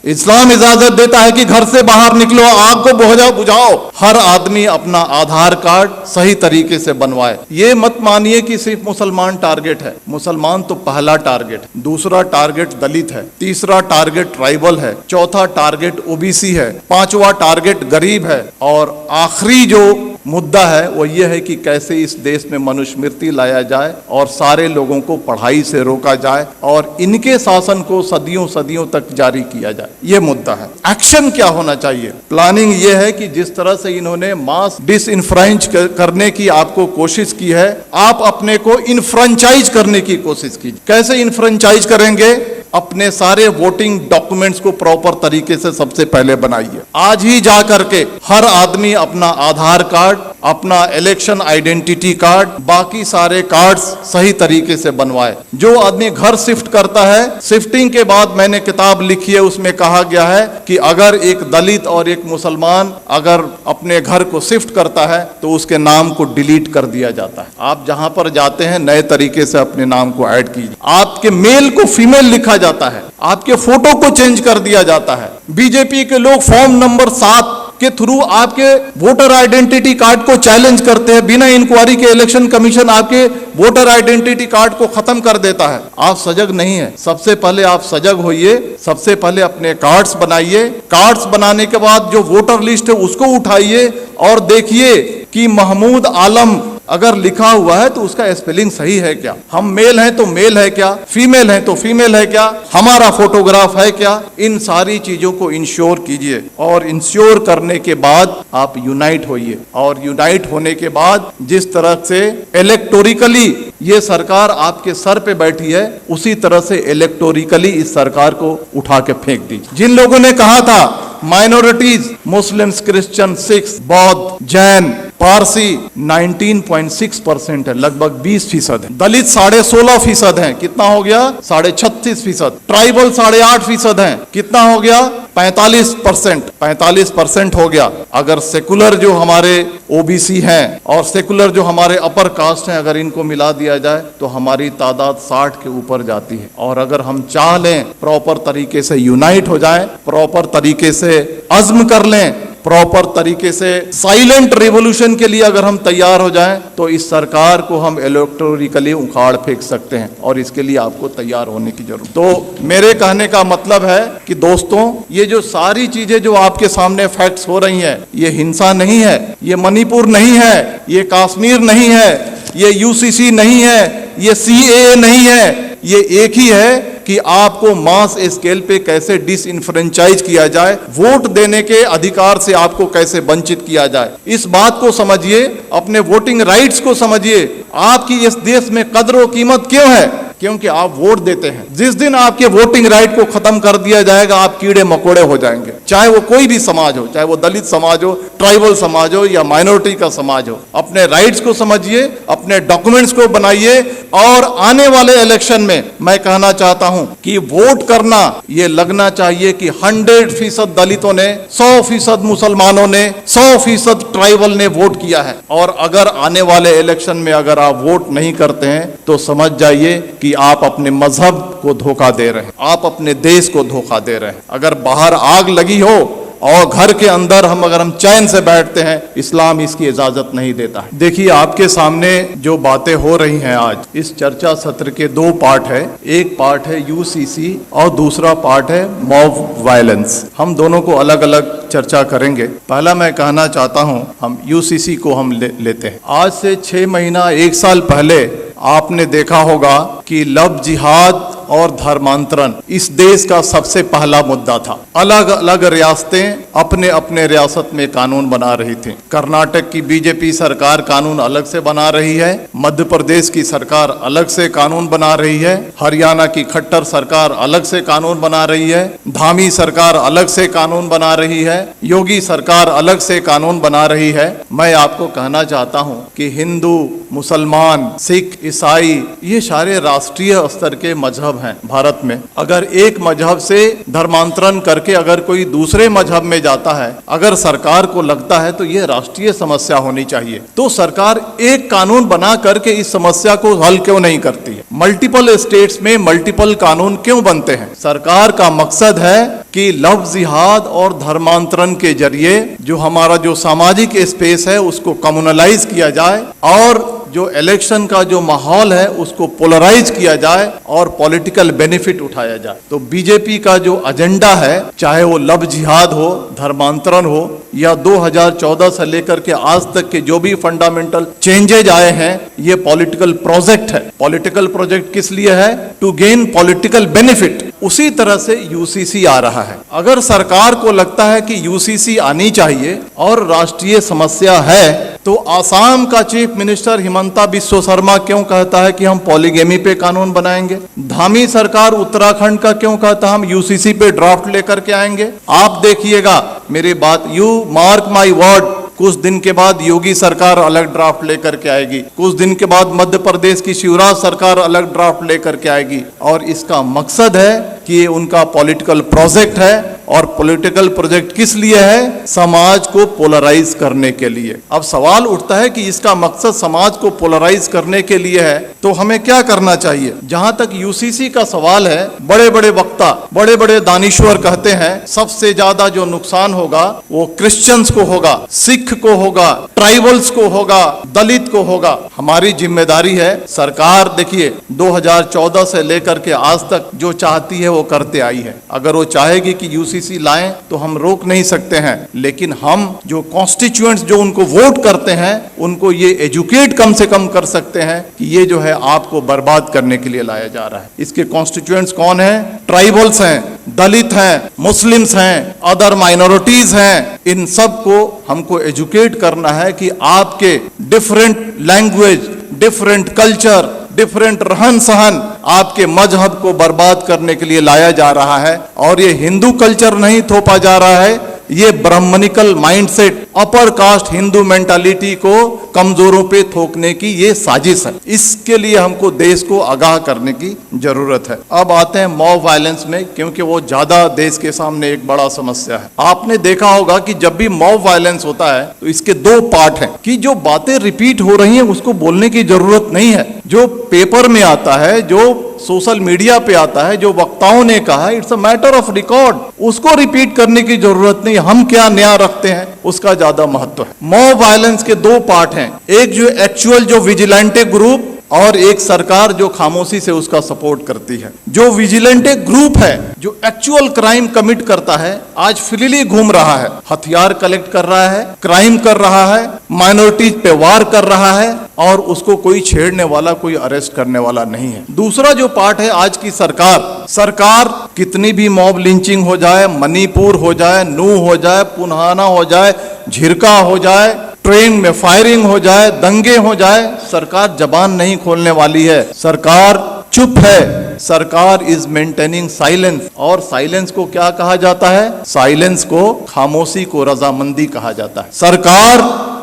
इस्लाम इजाजत देता है कि घर से बाहर निकलो, आग को बुझाओ, हर आदमी अपना आधार कार्ड सही तरीके से बनवाए। ये मत मानिए कि सिर्फ मुसलमान टारगेट है। मुसलमान तो पहला टारगेट, दूसरा टारगेट दलित है, तीसरा टारगेट ट्राइबल है, चौथा टारगेट ओबीसी है, पांचवा टारगेट गरीब है, और आखिरी जो मुद्दा है वो ये है कि कैसे इस देश में मनुस्मृति लाया जाए और सारे लोगों को पढ़ाई से रोका जाए और इनके शासन को सदियों सदियों तक जारी किया जाए। ये मुद्दा है। एक्शन क्या होना चाहिए? प्लानिंग ये है कि जिस तरह से इन्होंने मास डिसइंफ्रेंच करने की आपको कोशिश की है, आप अपने को इनफ्रेंचाइज करने की कोशिश कीजिए। कैसे इनफ्रेंचाइज करेंगे? अपने सारे वोटिंग डॉक्यूमेंट्स को प्रॉपर तरीके से सबसे पहले बनाइए। आज ही जा करके हर आदमी अपना आधार कार्ड, अपना इलेक्शन आइडेंटिटी कार्ड, बाकी सारे कार्ड्स सही तरीके से बनवाए। जो आदमी घर शिफ्ट करता है, शिफ्टिंग के बाद मैंने किताब लिखी है, उसमें कहा गया है कि अगर एक दलित और एक मुसलमान अगर अपने घर को शिफ्ट करता है तो उसके नाम को डिलीट कर दिया जाता है। आप जहां पर जाते हैं नए तरीके से अपने नाम को ऐड कीजिए। आपके मेल को फीमेल लिखा जाता है, आपके फोटो को चेंज कर दिया जाता है। बीजेपी के लोग फॉर्म नंबर 7 के थ्रू आपके वोटर आइडेंटिटी कार्ड को चैलेंज करते हैं। बिना इंक्वायरी के इलेक्शन कमीशन आपके वोटर आइडेंटिटी कार्ड को खत्म कर देता है। आप सजग नहीं है। सबसे पहले आप सजग होइए, सबसे पहले अपने कार्ड्स बनाइए। कार्ड्स बनाने के बाद जो वोटर लिस्ट है उसको उठाइए और देखिए कि महमूद आलम अगर लिखा हुआ है तो उसका स्पेलिंग सही है क्या, हम मेल हैं तो मेल है क्या, फीमेल हैं तो फीमेल है क्या, हमारा फोटोग्राफ है क्या। इन सारी चीजों को इंश्योर कीजिए और इंश्योर करने के बाद आप यूनाइट होइए। और यूनाइट होने के बाद जिस तरह से इलेक्टोरिकली ये सरकार आपके सर पे बैठी है, उसी तरह से इलेक्टोरिकली इस सरकार को उठा के फेंक दीजिए। जिन लोगों ने कहा था माइनॉरिटीज, मुस्लिम्स, क्रिश्चियन, सिख, बौद्ध, जैन, पारसी 19.6% है, लगभग 20% है। दलित 16.5% है, कितना हो गया? 36.5%। ट्राइबल 8.5% है, कितना हो गया? 45% हो गया। अगर सेकुलर जो हमारे ओबीसी हैं और सेकुलर जो हमारे अपर कास्ट हैं, अगर इनको मिला दिया जाए तो हमारी तादाद 60 के ऊपर जाती है। और अगर हम चाह लें प्रॉपर तरीके से यूनाइट हो जाएं, प्रॉपर तरीके से अज़्म कर लें, प्रॉपर तरीके से साइलेंट रिवॉल्यूशन के लिए अगर हम तैयार हो जाएं तो इस सरकार को हम इलेक्टोरिकली उखाड़ फेंक सकते हैं। और इसके लिए आपको तैयार होने की जरूरत। तो मेरे कहने का मतलब है कि दोस्तों, ये जो सारी चीजें जो आपके सामने फैक्ट्स हो रही हैं, ये हिंसा नहीं है, ये मणिपुर नहीं है, ये कश्मीर नहीं है, ये यूसीसी नहीं है, ये सीएए नहीं है। ये एक ही है कि आपको मास स्केल पे कैसे डिसइंफ्रेंचाइज किया जाए, वोट देने के अधिकार से आपको कैसे वंचित किया जाए। इस बात को समझिए, अपने वोटिंग राइट्स को समझिए। आपकी इस देश में कदर व कीमत क्यों है? क्योंकि आप वोट देते हैं। जिस दिन आपके वोटिंग राइट को खत्म कर दिया जाएगा, आप कीड़े मकोड़े हो जाएंगे। चाहे वो कोई भी समाज हो, चाहे वो दलित समाज हो, ट्राइबल समाज हो या माइनॉरिटी का समाज हो। अपने राइट्स को समझिए, अपने डॉक्यूमेंट्स को बनाइए और आने वाले इलेक्शन में मैं कहना चाहता हूं कि वोट करना ये लगना चाहिए कि 100% दलितों ने, 100% मुसलमानों ने, 100% ट्राइबल ने वोट किया है। और अगर आने वाले इलेक्शन में अगर आप वोट नहीं करते हैं तो समझ जाइए कि आप अपने मजहब को धोखा दे रहे हैं, आप अपने देश को धोखा दे रहे हैं। अगर बाहर आग लगी हो और घर के अंदर अगर हम चैन से बैठते हैं, इस्लाम इसकी इजाजत नहीं देता है। देखिए, आपके सामने जो बातें हो रही हैं आज, इस चर्चा सत्र के 2 पार्ट है। एक पार्ट है यूसीसी और दूसरा पार्ट है मॉब वायलेंस। हम दोनों को अलग अलग चर्चा करेंगे। पहला मैं कहना चाहता हूं, हम यूसीसी को हम लेते हैं। आज से 6 महीना 1 साल पहले आपने देखा होगा कि लव जिहाद और धर्मांतरण इस देश का सबसे पहला मुद्दा था। अलग अलग रियासतें अपने अपने रियासत में कानून बना रही थी। कर्नाटक की बीजेपी सरकार कानून अलग से बना रही है, मध्य प्रदेश की सरकार अलग से कानून बना रही है, हरियाणा की खट्टर सरकार अलग से कानून बना रही है, धामी सरकार अलग से कानून बना रही है, योगी सरकार अलग से कानून बना रही है। मैं आपको कहना चाहता हूं कि हिंदू, मुसलमान, सिख, ईसाई ये सारे राष्ट्रीय स्तर के मजहब हैं भारत में। अगर एक मजहब से धर्मांतरण करके अगर कोई दूसरे मजहब में जाता है, अगर सरकार को लगता है तो ये राष्ट्रीय समस्या होनी चाहिए, तो सरकार एक कानून बना करके इस समस्या को हल क्यों नहीं करती है? मल्टीपल स्टेट्स में मल्टीपल कानून क्यों बनते हैं? सरकार का मकसद है कि लव जिहाद और धर्मांतरण के जरिए जो हमारा जो सामाजिक स्पेस है उसको कम्युनलाइज किया जाए और जो इलेक्शन का जो माहौल है उसको पोलराइज किया जाए और पॉलिटिकल बेनिफिट उठाया जाए। तो बीजेपी का जो एजेंडा है, चाहे वो लव जिहाद हो, धर्मांतरण हो, या 2014 से लेकर के आज तक के जो भी फंडामेंटल चेंजेज आए हैं, ये पॉलिटिकल प्रोजेक्ट है। पॉलिटिकल प्रोजेक्ट किस लिए है? To gain political benefit. उसी तरह से यूसीसी आ रहा है। अगर सरकार को लगता है कि यूसीसी आनी चाहिए और राष्ट्रीय समस्या है, तो आसाम का चीफ मिनिस्टर हिमंता बिस्वा शर्मा क्यों कहता है कि हम पॉलीगेमी पे कानून बनाएंगे? धामी सरकार उत्तराखंड का क्यों कहता है हम यूसीसी पे ड्राफ्ट लेकर के आएंगे? आप देखिएगा मेरी बात, यू मार्क माई वर्ड, कुछ दिन के बाद योगी सरकार अलग ड्राफ्ट लेकर के आएगी, कुछ दिन के बाद मध्य प्रदेश की शिवराज सरकार अलग ड्राफ्ट लेकर के आएगी। और इसका मकसद है कि ये उनका पॉलिटिकल प्रोजेक्ट है। और पॉलिटिकल प्रोजेक्ट किस लिए है? समाज को पोलराइज करने के लिए। अब सवाल उठता है कि इसका मकसद समाज को पोलराइज करने के लिए है, तो हमें क्या करना चाहिए? जहां तक यूसीसी का सवाल है, बड़े बड़े वक्ता, बड़े बड़े दानिश्वर कहते हैं सबसे ज्यादा जो नुकसान होगा वो क्रिश्चियंस को होगा, सिख को होगा, ट्राइबल्स को होगा, दलित को होगा। हमारी जिम्मेदारी है, सरकार देखिए 2014 से लेकर के आज तक जो चाहती है वो करते आई है। अगर वो चाहेगी कि यूसीसी लाएं तो हम रोक नहीं सकते हैं, लेकिन हम जो कॉन्स्टिट्यूएंट्स जो उनको वोट करते हैं उनको ये एजुकेट कम से कम कर सकते हैं कि ये जो है आपको बर्बाद करने के लिए लाया जा रहा है। इसके कॉन्स्टिट्यूएंट्स कौन है? ट्राइबल्स हैं, दलित हैं, मुस्लिम्स हैं, अदर माइनॉरिटीज हैं। इन सब को हमको एजुकेट करना है कि आपके different language, different culture, different रहन सहन आपके मजहब को बर्बाद करने के लिए लाया जा रहा है। और ये हिंदू कल्चर नहीं थोपा जा रहा है, ये Brahmanical mindset, upper caste Hindu mentality को कमजोरों पे थोकने की ये साजिश है। इसके लिए हमको देश को आगाह करने की जरूरत है। अब आते हैं मॉब वायलेंस में, क्योंकि वो ज्यादा देश के सामने एक बड़ा समस्या है। आपने देखा होगा कि जब भी मॉब वायलेंस होता है तो इसके दो पार्ट हैं कि जो बातें रिपीट हो रही हैं उसको बोलने की जरूरत नहीं है। जो पेपर में आता है, जो सोशल मीडिया पे आता है, जो वक्ताओं ने कहा है, it's a matter of record, उसको रिपीट करने की जरूरत नहीं। हम क्या नया रखते हैं उसका ज्यादा महत्व है। मॉब वायलेंस के दो पार्ट हैं, एक जो एक्चुअल जो विजिलेंटे ग्रुप और एक सरकार जो खामोशी से उसका सपोर्ट करती है। जो विजिलेंटे ग्रुप है, जो एक्चुअल क्राइम कमिट करता है, आज फ्रीली घूम रहा है, हथियार कलेक्ट कर रहा है, क्राइम कर रहा है, माइनॉरिटीज पे वार कर रहा है और उसको कोई छेड़ने वाला, कोई अरेस्ट करने वाला नहीं है। दूसरा जो पार्ट है आज की सरकार कितनी भी मॉब लिंचिंग हो जाए, मणिपुर हो जाए, नू हो जाए, पुन्हाना हो जाए, झिरका हो जाए, ट्रेन में फायरिंग हो जाए, दंगे हो जाए, सरकार जबान नहीं खोलने वाली है। सरकार चुप है। सरकार इज मेंटेनिंग साइलेंस। और साइलेंस को क्या कहा जाता है? साइलेंस को, खामोशी को रजामंदी कहा जाता है। सरकार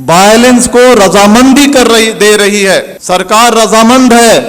वायलेंस को रजामंदी दे रही है। सरकार रजामंद है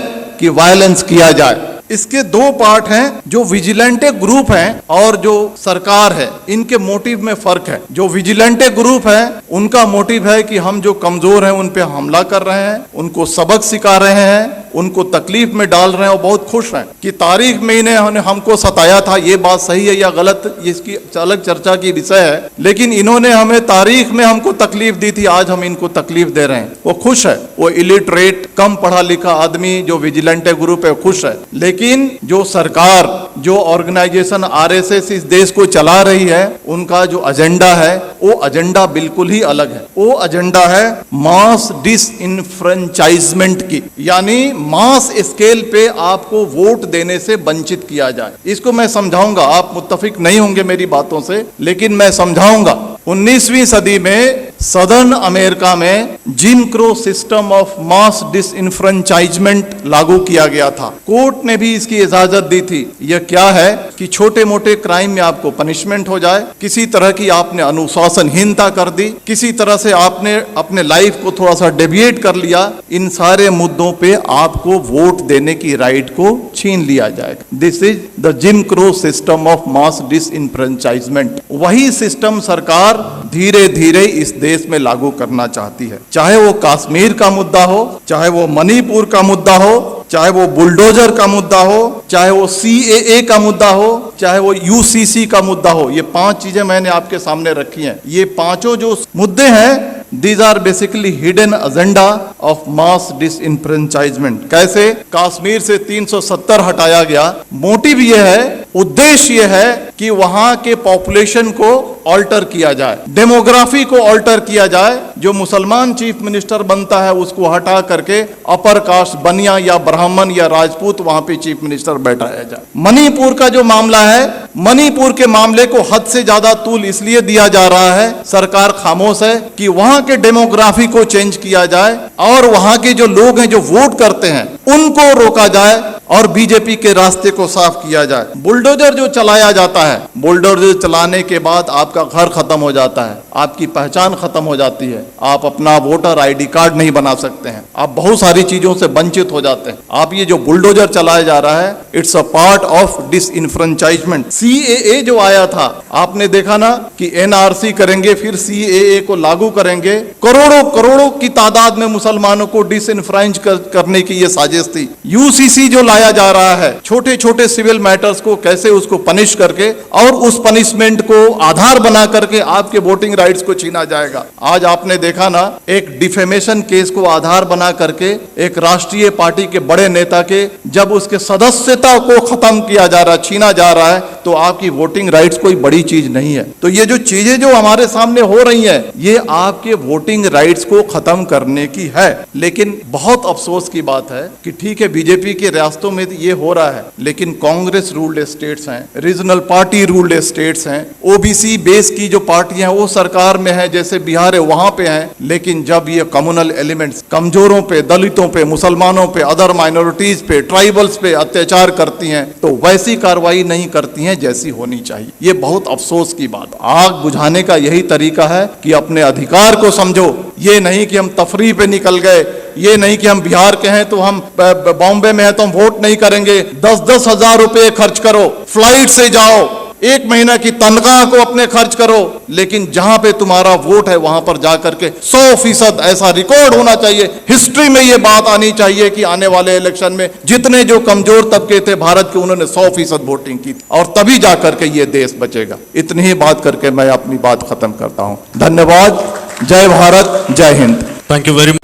कि वायलेंस किया जाए। इसके दो पार्ट हैं, जो विजिलेंटे ग्रुप हैं और जो सरकार है, इनके मोटिव में फर्क है। जो विजिलेंटे ग्रुप है उनका मोटिव है कि हम जो कमजोर हैं उन पे हमला कर रहे हैं, उनको सबक सिखा रहे हैं, उनको तकलीफ में डाल रहे हैं और बहुत खुश हैं कि तारीख में इन्हें हमको सताया था। ये बात सही है या गलत, इसकी अलग चर्चा की विषय है, लेकिन इन्होंने हमें तारीख में हमको तकलीफ दी थी, आज हम इनको तकलीफ दे रहे हैं। वो खुश है। वो इलिटरेट, कम पढ़ा लिखा आदमी जो विजिलेंटे ग्रुप है खुश है। लेकिन जो सरकार, जो ऑर्गेनाइजेशन आरएसएस इस देश को चला रही है, उनका जो एजेंडा है वो एजेंडा बिल्कुल ही अलग है। वो एजेंडा है मास डिसइनफ्रेंचाइजमेंट की, यानी मास स्केल पे आपको वोट देने से वंचित किया जाए। इसको मैं समझाऊंगा, आप मुत्तफिक नहीं होंगे मेरी बातों से, लेकिन मैं समझाऊंगा। 19वीं सदी में सदर्न अमेरिका में gym crow system of mass disenfranchisement लागू किया गया था। कोर्ट ने भी इसकी इजाजत दी थी। यह क्या है कि छोटे मोटे क्राइम में आपको पनिशमेंट हो जाए, किसी तरह की आपने अनुशासनहीनता कर दी, किसी तरह से आपने अपने लाइफ को थोड़ा सा डेविएट कर लिया, इन सारे मुद्दों पे आपको वोट देने की राइट को छीन लिया जाएगा। This is the gym crow system of mass disenfranchisement. वही सिस्टम सरकार धीरे धीरे इस देश में लागू करना चाहती है। चाहे वो कश्मीर का मुद्दा हो, चाहे वो मणिपुर का मुद्दा हो, चाहे वो बुलडोजर का मुद्दा हो, चाहे वो CAA का मुद्दा हो, चाहे वो UCC का मुद्दा हो, ये 5 चीजें मैंने आपके सामने रखी हैं। ये पांचों जो मुद्दे हैं, These are basically hidden agenda of mass disenfranchisement। कैसे कश्मीर से 370 हटाया गया, मोटिव ये है, उद्देश्य ये है कि वहां के पॉपुलेशन को ऑल्टर किया जाए, डेमोग्राफी को ऑल्टर किया जाए। जो मुसलमान चीफ मिनिस्टर बनता है उसको हटा करके अपर कास्ट बनिया या ब्राह्मण या राजपूत वहां पे चीफ मिनिस्टर बैठाया जाए। मणिपुर का जो मामला है, मणिपुर के मामले को हद से ज्यादा तूल इसलिए दिया जा रहा है, सरकार खामोश है, कि वहां के डेमोग्राफी को चेंज किया जाए और वहां के जो लोग हैं जो वोट करते हैं उनको रोका जाए और बीजेपी के रास्ते को साफ किया जाए। बुलडोजर जो चलाया जाता है, बुलडोजर चलाने के बाद आपका घर खत्म हो जाता है, आपकी पहचान खत्म हो जाती है, आप अपना वोटर ID कार्ड नहीं बना सकते हैं, आप बहुत सारी चीजों से वंचित हो जाते हैं। आप ये जो बुलडोजर चलाया जा रहा है, it's a part of disenfranchisement. CAA जो आया था, आपने देखा ना कि NRC करेंगे, फिर CAA को लागू करेंगे, करोड़ों करोड़ों की तादाद में मुसलमानों को डिसइन्फ्रेंच करने की ये साजिश थी। UCC जो लाया जा रहा है, छोटे छोटे सिविल मैटर्स को कैसे उसको पनिश करके और उस पनिशमेंट को आधार बना करके आपके वोटिंग राइट्स को छीना जाएगा। आज आपने देखा ना, एक डिफेमेशन केस को आधार बना करके एक राष्ट्रीय पार्टी के बड़े नेता के जब उसके सदस्यता को खत्म किया जा रहा है, छीना जा रहा है, तो आपकी वोटिंग राइट्स कोई बड़ी चीज नहीं है। तो ये जो चीजें जो हमारे सामने हो रही हैं, ये आपके वोटिंग राइट्स को खत्म करने की है। लेकिन बहुत अफसोस की बात है कि ठीक है, बीजेपी के रियासतों में ये हो रहा है, लेकिन कांग्रेस रूल्ड स्टेट्स हैं, रीजनल पार्टी रूल्ड स्टेट्स हैं, OBC बेस की जो पार्टियां हैं वो सरकार में है, जैसे बिहार है वहां पे हैं। लेकिन जब ये कम्युनल एलिमेंट्स कमजोरों पे, दलितों पे, मुसलमानों पे, अदर माइनॉरिटीज पे, ट्राइबल्स पे अत्याचार करती हैं, तो वैसी कार्रवाई नहीं करती हैं जैसी होनी चाहिए। ये बहुत अफसोस की बात। आग बुझाने का यही तरीका है कि अपने अधिकार को समझो। ये नहीं कि हम तफरीह पे निकल गए, ये नहीं कि हम बिहार के हैं तो हम बॉम्बे में हैं तो हम वोट नहीं करेंगे। 10-10 हजार रुपए खर्च करो, फ्लाइट से जाओ, 1 महीना की तनख्वाह को अपने खर्च करो, लेकिन जहां पे तुम्हारा वोट है वहां पर जाकर के 100% ऐसा रिकॉर्ड होना चाहिए, हिस्ट्री में ये बात आनी चाहिए कि आने वाले इलेक्शन में जितने जो कमजोर तबके थे भारत के, उन्होंने 100% वोटिंग की, और तभी जाकर के ये देश बचेगा। इतनी ही बात करके मैं अपनी बात खत्म करता हूं। धन्यवाद। जय भारत, जय Hind. Thank you very much.